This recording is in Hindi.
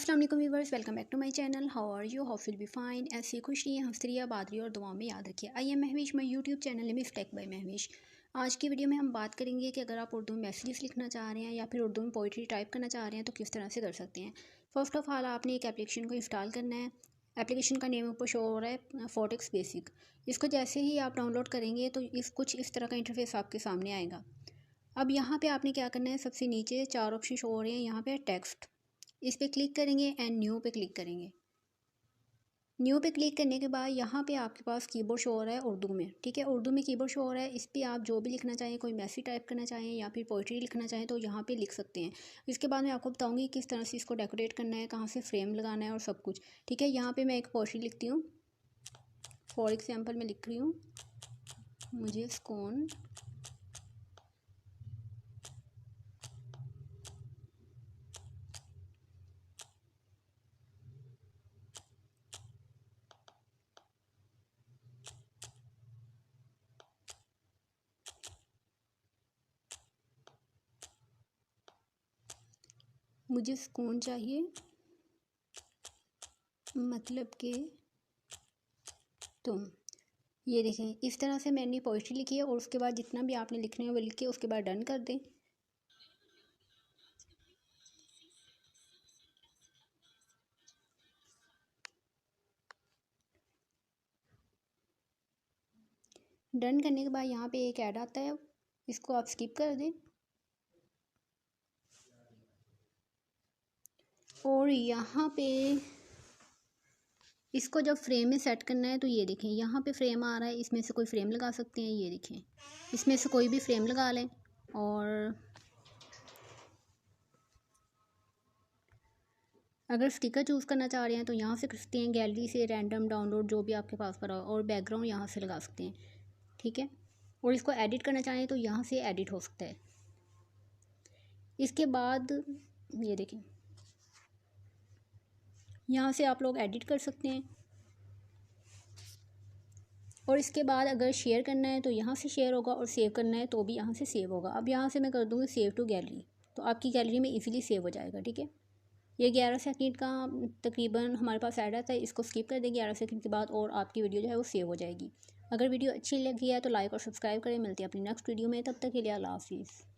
अस्सलाम वालेकुम viewers, welcome back to my channel. How are you, how will be fine. ऐसी खुश रहिए, हंसती रहिए, आबाद रहिए और दुआ में याद रखिए। I am Mahvish, my YouTube channel में टेक बाय महविश। आज की वीडियो में हम बात करेंगे कि अगर आप उर्दू में मैसेजेस लिखना चाह रहे हैं या फिर उर्दू में पोइट्री टाइप करना चाह रहे हैं तो किस तरह से कर सकते हैं। फर्स्ट ऑफ ऑल आपने एक एप्लीकेशन को इंस्टॉल करना है। एप्लीकेशन का नेम ऊपर शो हो रहा है, फोटेक्स बेसिक। इसको जैसे ही आप डाउनलोड करेंगे तो कुछ इस तरह का इंटरफेस आपके सामने आएगा। अब यहाँ पे आपने क्या करना है, सबसे नीचे 4 ऑप्शन शो हो रहे हैं, यहाँ पे टेक्स्ट, इस पर क्लिक करेंगे एंड न्यू पे क्लिक करेंगे। न्यू पे क्लिक करने के बाद यहाँ पे आपके पास कीबोर्ड शो हो रहा है उर्दू में, ठीक है। उर्दू में कीबोर्ड शो हो रहा है, इस पर आप जो भी लिखना चाहें, कोई मैसेज टाइप करना चाहें या फिर पोइट्री लिखना चाहें तो यहाँ पे लिख सकते हैं। इसके बाद मैं आपको बताऊँगी किस तरह से इसको डेकोरेट करना है, कहाँ से फ्रेम लगाना है और सब कुछ, ठीक है। यहाँ पर मैं एक पोइट्री लिखती हूँ। फॉर एग्जाम्पल मैं लिख रही हूँ, मुझे सुकून मुझे सुकून चाहिए, मतलब कि तुम। ये देखें, इस तरह से मैंने पोइट्री लिखी है और उसके बाद जितना भी आपने लिखना है वो लिख के उसके बाद डन कर दें। डन करने के बाद यहाँ पे एक ऐड आता है, इसको आप स्किप कर दें। और यहाँ पे इसको जब फ्रेम में सेट करना है तो ये देखें, यहाँ पे फ्रेम आ रहा है, इसमें से कोई फ्रेम लगा सकते हैं। ये देखें, इसमें से कोई भी फ्रेम लगा लें। और अगर स्टिकर चूज़ करना चाह रहे हैं तो यहाँ से कर सकते हैं, गैलरी से रैंडम डाउनलोड जो भी आपके पास पड़ा हो, और बैकग्राउंड यहाँ से लगा सकते हैं, ठीक है। और इसको एडिट करना चाहें तो यहाँ से एडिट हो सकता है। इसके बाद ये देखें, यहाँ से आप लोग एडिट कर सकते हैं। और इसके बाद अगर शेयर करना है तो यहाँ से शेयर होगा और सेव करना है तो भी यहाँ से सेव होगा। अब यहाँ से मैं कर दूँगी सेव टू गैलरी, तो आपकी गैलरी में इजीली सेव हो जाएगा, ठीक है। ये 11 सेकंड का तकरीबन हमारे पास ऐड आता है, इसको स्किप कर दें 11 सेकंड के बाद और आपकी वीडियो जो है वो सेव हो जाएगी। अगर वीडियो अच्छी लगी है तो लाइक और सब्सक्राइब करें। मिलते हैं अपनी नेक्स्ट वीडियो में, तब तक के लिए अल्लाह हाफिज़।